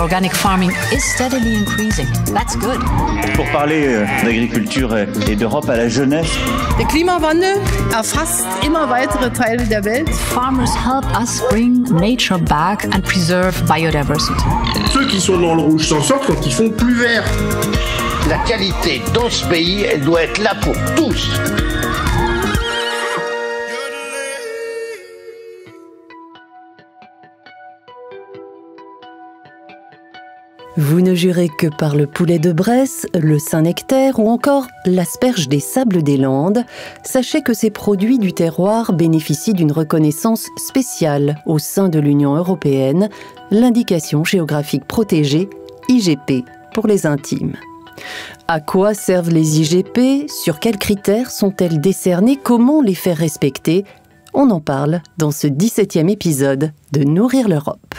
Organic farming is steadily increasing. That's good. Pour parler d'agriculture et d'Europe à la jeunesse. Der Klimawandel erfasst immer weitere Teile der Welt. Farmers help us bring nature back and preserve biodiversity. Ceux qui sont dans le rouge s'en sortent quand ils font plus vert. La qualité dans ce pays, elle doit être là pour tous. Vous ne jurez que par le poulet de Bresse, le Saint-Nectaire ou encore l'asperge des Sables des Landes. Sachez que ces produits du terroir bénéficient d'une reconnaissance spéciale au sein de l'Union européenne, l'indication géographique protégée, IGP, pour les intimes. À quoi servent les IGP? Sur quels critères sont-elles décernées? Comment les faire respecter? On en parle dans ce 17e épisode de Nourrir l'Europe.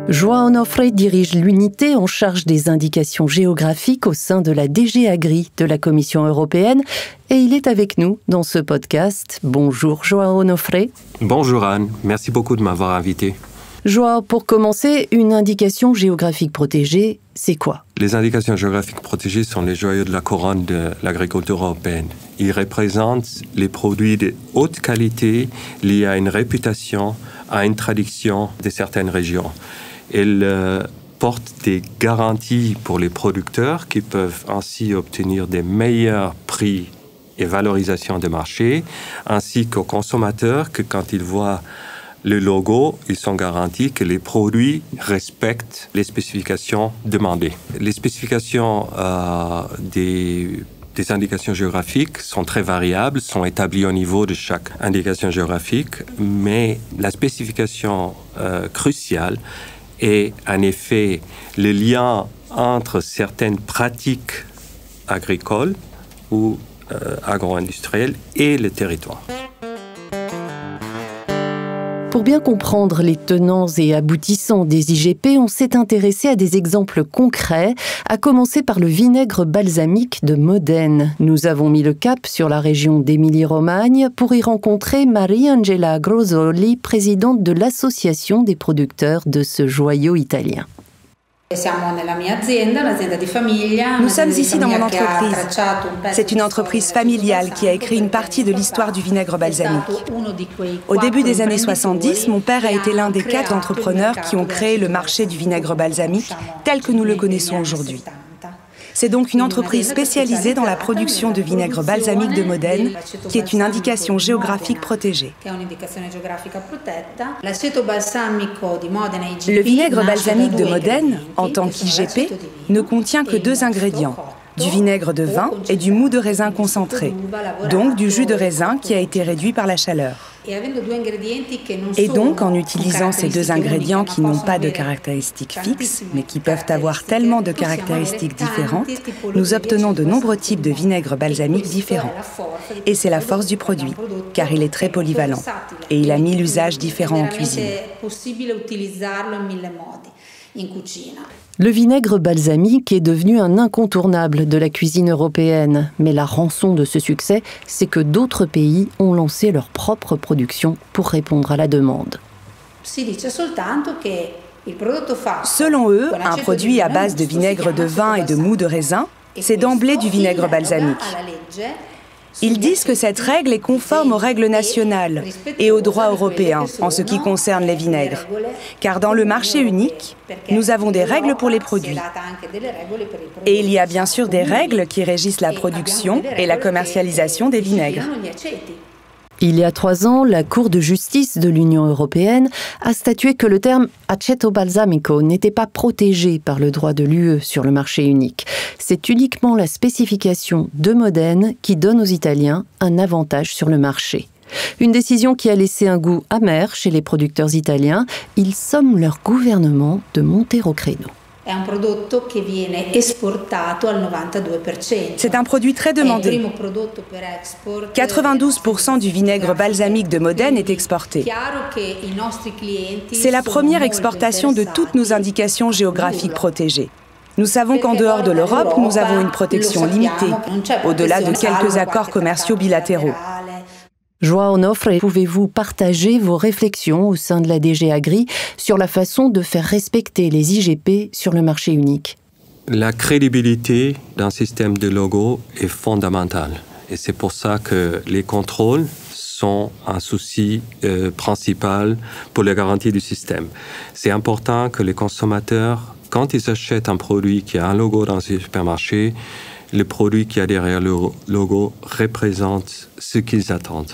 João Onofre dirige l'unité en charge des indications géographiques au sein de la DG Agri de la Commission européenne et il est avec nous dans ce podcast. Bonjour João Onofre. Bonjour Anne, merci beaucoup de m'avoir invité. João, pour commencer, une indication géographique protégée, c'est quoi? Les indications géographiques protégées sont les joyaux de la couronne de l'agriculture européenne. Ils représentent les produits de haute qualité liés à une réputation, à une tradition de certaines régions. Elles portent des garanties pour les producteurs qui peuvent ainsi obtenir des meilleurs prix et valorisation de marché, ainsi qu'aux consommateurs que quand ils voient le logo, ils sont garantis que les produits respectent les spécifications demandées. Les spécifications des indications géographiques sont très variables, sont établies au niveau de chaque indication géographique, mais la spécification cruciale est en effet le lien entre certaines pratiques agricoles ou agro-industrielles et le territoire. Pour bien comprendre les tenants et aboutissants des IGP, on s'est intéressé à des exemples concrets, à commencer par le vinaigre balsamique de Modène. Nous avons mis le cap sur la région d'Émilie-Romagne pour y rencontrer Mariangela Grosoli, présidente de l'association des producteurs de ce joyau italien. Nous sommes ici dans mon entreprise. C'est une entreprise familiale qui a écrit une partie de l'histoire du vinaigre balsamique. Au début des années 70, mon père a été l'un des 4 entrepreneurs qui ont créé le marché du vinaigre balsamique tel que nous le connaissons aujourd'hui. C'est donc une entreprise spécialisée dans la production de vinaigre balsamique de Modène, qui est une indication géographique protégée. Le vinaigre balsamique de Modène, en tant qu'IGP, ne contient que 2 ingrédients, du vinaigre de vin et du mou de raisin concentré, donc du jus de raisin qui a été réduit par la chaleur. Et donc, en utilisant ces 2 ingrédients qui n'ont pas de caractéristiques fixes, mais qui peuvent avoir tellement de caractéristiques différentes, nous obtenons de nombreux types de vinaigre balsamique différents. Et c'est la force du produit, car il est très polyvalent. Et il a 1000 usages différents en cuisine. Le vinaigre balsamique est devenu un incontournable de la cuisine européenne. Mais la rançon de ce succès, c'est que d'autres pays ont lancé leur propre production pour répondre à la demande. Selon eux, un produit à base de vinaigre de vin et de mou de raisin, c'est d'emblée du vinaigre balsamique. Ils disent que cette règle est conforme aux règles nationales et au droit européen en ce qui concerne les vinaigres. Car dans le marché unique, nous avons des règles pour les produits. Et il y a bien sûr des règles qui régissent la production et la commercialisation des vinaigres. Il y a 3 ans, la Cour de justice de l'Union européenne a statué que le terme aceto balsamico n'était pas protégé par le droit de l'UE sur le marché unique. C'est uniquement la spécification de Modène qui donne aux Italiens un avantage sur le marché. Une décision qui a laissé un goût amer chez les producteurs italiens. Ils somment leur gouvernement de monter au créneau. C'est un produit très demandé. 92% du vinaigre balsamique de Modène est exporté. C'est la première exportation de toutes nos indications géographiques protégées. Nous savons qu'en dehors de l'Europe, nous avons une protection limitée, au-delà de quelques accords commerciaux bilatéraux. João Onofre, pouvez-vous partager vos réflexions au sein de la DG Agri sur la façon de faire respecter les IGP sur le marché unique? La crédibilité d'un système de logo est fondamentale. Et c'est pour ça que les contrôles sont un souci principal pour la garantie du système. C'est important que les consommateurs, quand ils achètent un produit qui a un logo dans un supermarché, le produit qui a derrière le logo représente ce qu'ils attendent.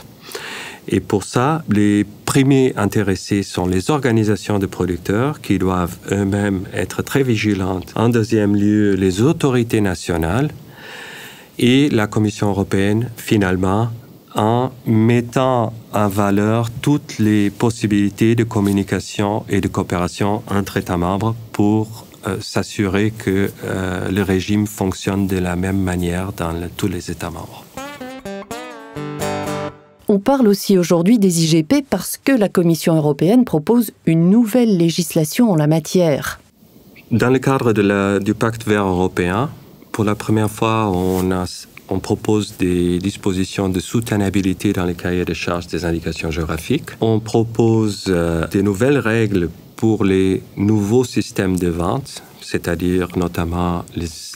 Et pour ça, les premiers intéressés sont les organisations de producteurs qui doivent eux-mêmes être très vigilantes. En deuxième lieu, les autorités nationales et la Commission européenne, finalement, en mettant en valeur toutes les possibilités de communication et de coopération entre États membres pour s'assurer que le régime fonctionne de la même manière dans tous les États membres. On parle aussi aujourd'hui des IGP parce que la Commission européenne propose une nouvelle législation en la matière. Dans le cadre du Pacte vert européen, pour la première fois, on propose des dispositions de soutenabilité dans les cahiers de charges des indications géographiques. On propose des nouvelles règles pour les nouveaux systèmes de vente, c'est-à-dire notamment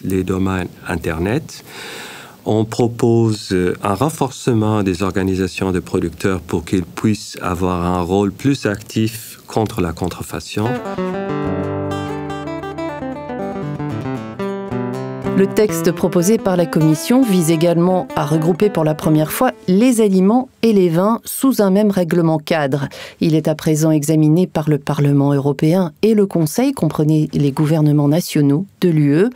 les domaines Internet. On propose un renforcement des organisations de producteurs pour qu'ils puissent avoir un rôle plus actif contre la contrefaçon. Le texte proposé par la Commission vise également à regrouper pour la première fois les aliments et les vins sous un même règlement cadre. Il est à présent examiné par le Parlement européen et le Conseil, comprenez les gouvernements nationaux de l'UE.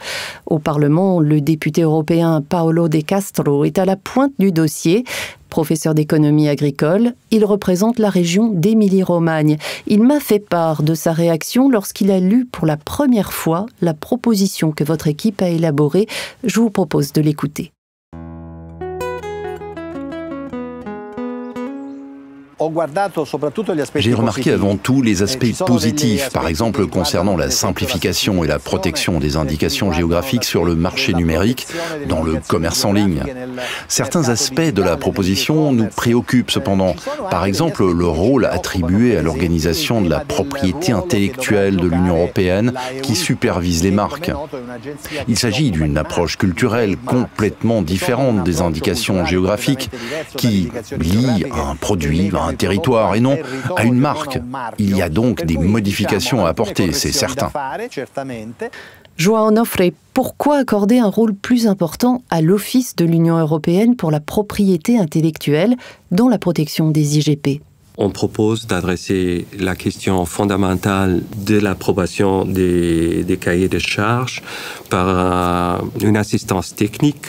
Au Parlement, le député européen Paolo De Castro est à la pointe du dossier. Professeur d'économie agricole, il représente la région d'Émilie-Romagne. Il m'a fait part de sa réaction lorsqu'il a lu pour la première fois la proposition que votre équipe a élaborée. Je vous propose de l'écouter. J'ai remarqué avant tout les aspects positifs, par exemple concernant la simplification et la protection des indications géographiques sur le marché numérique, dans le commerce en ligne. Certains aspects de la proposition nous préoccupent cependant, par exemple le rôle attribué à l'organisation de la propriété intellectuelle de l'Union européenne qui supervise les marques. Il s'agit d'une approche culturelle complètement différente des indications géographiques qui lient un produit à un territoire et non à une marque. Il y a donc des modifications à apporter, c'est certain. João Onofre, pourquoi accorder un rôle plus important à l'Office de l'Union européenne pour la propriété intellectuelle dans la protection des IGP? On propose d'adresser la question fondamentale de l'approbation des cahiers de charges par une assistance technique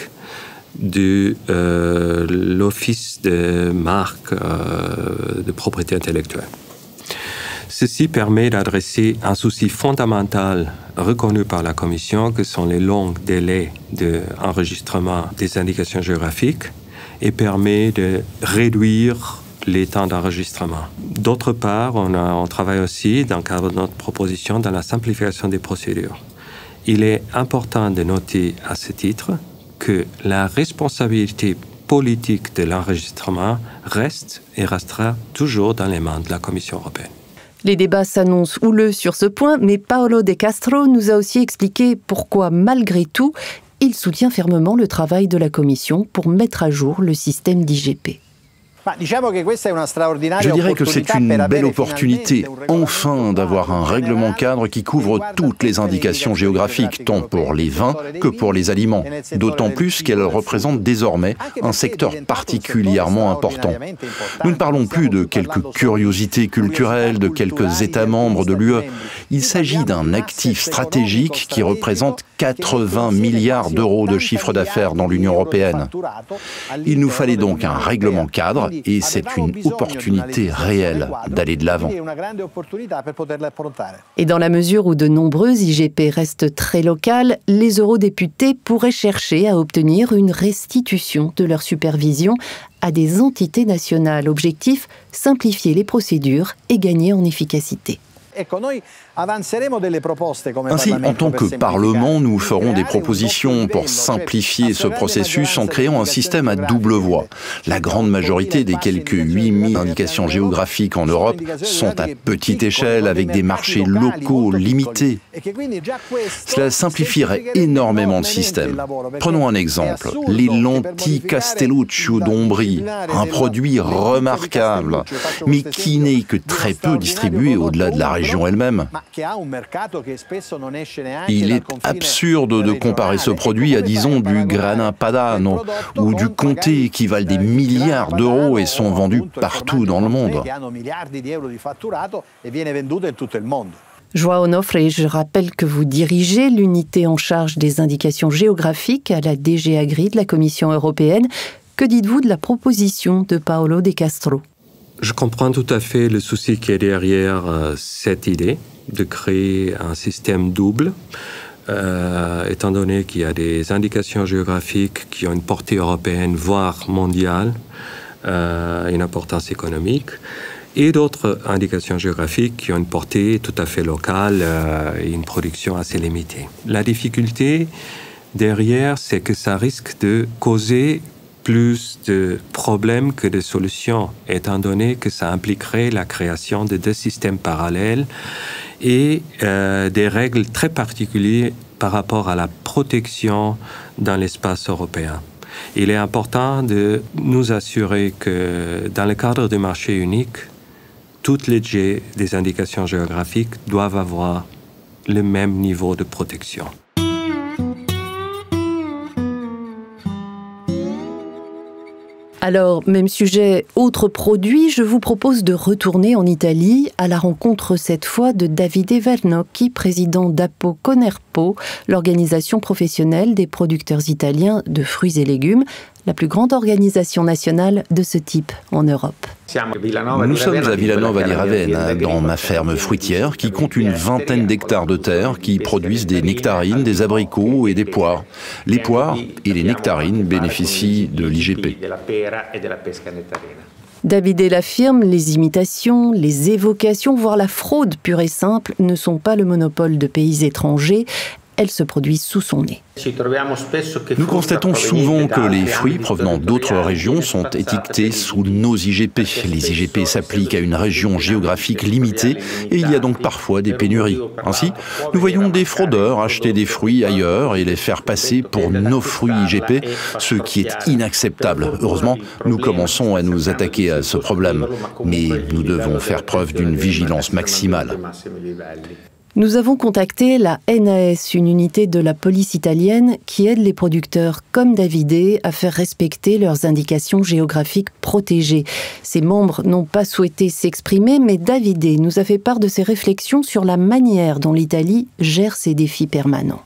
de l'Office de marque de propriété intellectuelle. Ceci permet d'adresser un souci fondamental reconnu par la Commission, que sont les longs délais d'enregistrement des indications géographiques, et permet de réduire les temps d'enregistrement. D'autre part, on travaille aussi, dans le cadre de notre proposition, dans la simplification des procédures. Il est important de noter à ce titre que la responsabilité politique de l'enregistrement reste et restera toujours dans les mains de la Commission européenne. Les débats s'annoncent houleux sur ce point, mais Paolo De Castro nous a aussi expliqué pourquoi, malgré tout, il soutient fermement le travail de la Commission pour mettre à jour le système d'IGP. Je dirais que c'est une belle opportunité, enfin, d'avoir un règlement cadre qui couvre toutes les indications géographiques, tant pour les vins que pour les aliments, d'autant plus qu'elles représentent désormais un secteur particulièrement important. Nous ne parlons plus de quelques curiosités culturelles de quelques États membres de l'UE. Il s'agit d'un actif stratégique qui représente 80 milliards d'euros de chiffre d'affaires dans l'Union européenne. Il nous fallait donc un règlement cadre et c'est une opportunité réelle d'aller de l'avant. Et dans la mesure où de nombreuses IGP restent très locales, les eurodéputés pourraient chercher à obtenir une restitution de leur supervision à des entités nationales. Objectif, simplifier les procédures et gagner en efficacité. Ainsi, en tant que Parlement, nous ferons des propositions pour simplifier ce processus en créant un système à double voie. La grande majorité des quelques 8000 indications géographiques en Europe sont à petite échelle avec des marchés locaux limités. Cela simplifierait énormément le système. Prenons un exemple, les lentilles Castelluccio d'Ombrie, un produit remarquable, mais qui n'est que très peu distribué au-delà de la région elle-même. Il est absurde de comparer ce produit à, disons, du Grana Padano ou du Comté qui valent des milliards d'euros et sont vendus partout dans le monde. João Onofre, je rappelle que vous dirigez l'unité en charge des indications géographiques à la DG Agri de la Commission européenne. Que dites-vous de la proposition de Paulo de Castro? Je comprends tout à fait le souci qui est derrière cette idée de créer un système double, étant donné qu'il y a des indications géographiques qui ont une portée européenne, voire mondiale, une importance économique, et d'autres indications géographiques qui ont une portée tout à fait locale et une production assez limitée. La difficulté derrière, c'est que ça risque de causer plus de problèmes que de solutions, étant donné que ça impliquerait la création de deux systèmes parallèles et des règles très particulières par rapport à la protection dans l'espace européen. Il est important de nous assurer que dans le cadre du marché unique, toutes les des indications géographiques doivent avoir le même niveau de protection. Alors, même sujet, autre produit, je vous propose de retourner en Italie à la rencontre cette fois de Davide Vernocchi, président d'Apo Conerpo, l'organisation professionnelle des producteurs italiens de fruits et légumes, la plus grande organisation nationale de ce type en Europe. Nous sommes à Villanova di Ravenna, dans ma ferme fruitière qui compte une vingtaine d'hectares de terre qui produisent des nectarines, des abricots et des poires. Les poires et les nectarines bénéficient de l'IGP. Davide l'affirme, les imitations, les évocations, voire la fraude pure et simple ne sont pas le monopole de pays étrangers. Elles se produisent sous son nez. Nous constatons souvent que les fruits provenant d'autres régions sont étiquetés sous nos IGP. Les IGP s'appliquent à une région géographique limitée et il y a donc parfois des pénuries. Ainsi, nous voyons des fraudeurs acheter des fruits ailleurs et les faire passer pour nos fruits IGP, ce qui est inacceptable. Heureusement, nous commençons à nous attaquer à ce problème, mais nous devons faire preuve d'une vigilance maximale. Nous avons contacté la NAS, une unité de la police italienne qui aide les producteurs comme Davide à faire respecter leurs indications géographiques protégées. Ses membres n'ont pas souhaité s'exprimer, mais Davide nous a fait part de ses réflexions sur la manière dont l'Italie gère ses défis permanents.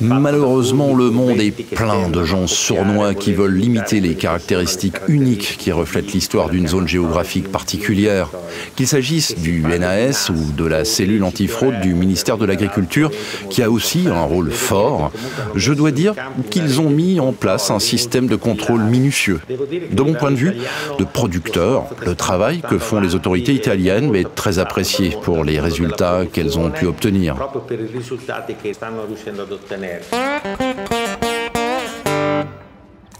Malheureusement, le monde est plein de gens sournois qui veulent limiter les caractéristiques uniques qui reflètent l'histoire d'une zone géographique particulière. Qu'il s'agisse du NAS ou de la cellule antifraude du ministère de l'Agriculture, qui a aussi un rôle fort, je dois dire qu'ils ont mis en place un système de contrôle minutieux. De mon point de vue, de producteur, le travail que font les autorités italiennes est très apprécié pour les résultats qu'elles ont pu obtenir.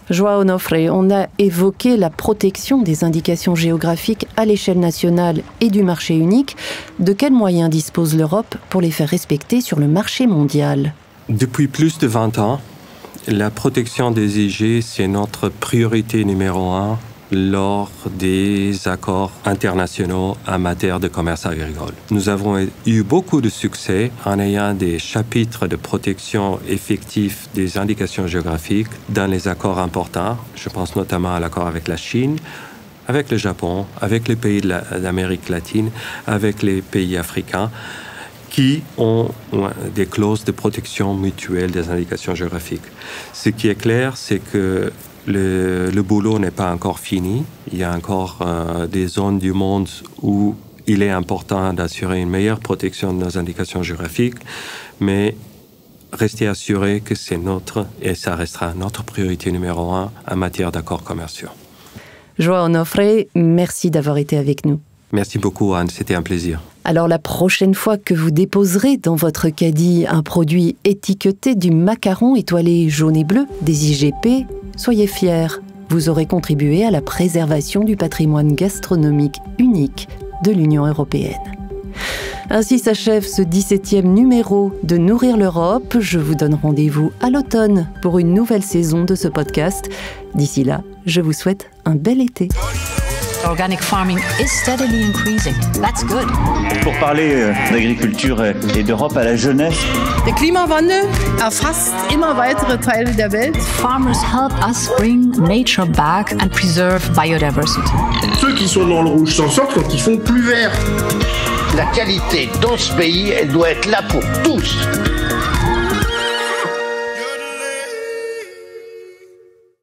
João Onofre, on a évoqué la protection des indications géographiques à l'échelle nationale et du marché unique. De quels moyens dispose l'Europe pour les faire respecter sur le marché mondial? Depuis plus de 20 ans, la protection des IG, c'est notre priorité numéro 1 lors des accords internationaux en matière de commerce agricole. Nous avons eu beaucoup de succès en ayant des chapitres de protection effectifs des indications géographiques dans les accords importants. Je pense notamment à l'accord avec la Chine, avec le Japon, avec les pays d'Amérique latine, avec les pays africains, qui ont des clauses de protection mutuelle des indications géographiques. Ce qui est clair, c'est que le boulot n'est pas encore fini. Il y a encore des zones du monde où il est important d'assurer une meilleure protection de nos indications géographiques, mais restez assurés que c'est notre, et ça restera notre priorité numéro 1 en matière d'accords commerciaux. João Onofre, merci d'avoir été avec nous. Merci beaucoup, Anne, c'était un plaisir. Alors la prochaine fois que vous déposerez dans votre caddie un produit étiqueté du macaron étoilé jaune et bleu des IGP, soyez fiers, vous aurez contribué à la préservation du patrimoine gastronomique unique de l'Union européenne. Ainsi s'achève ce 17e numéro de Nourrir l'Europe. Je vous donne rendez-vous à l'automne pour une nouvelle saison de ce podcast. D'ici là, je vous souhaite un bel été. Organic farming is steadily increasing. That's good. Pour parler d'agriculture et d'Europe à la jeunesse. Der Klimawandel erfasst immer weitere Teile der Welt. Farmers help us bring nature back and preserve biodiversity. Ceux qui sont dans le rouge s'en sortent quand ils font plus vert. La qualité dans ce pays, elle doit être là pour tous.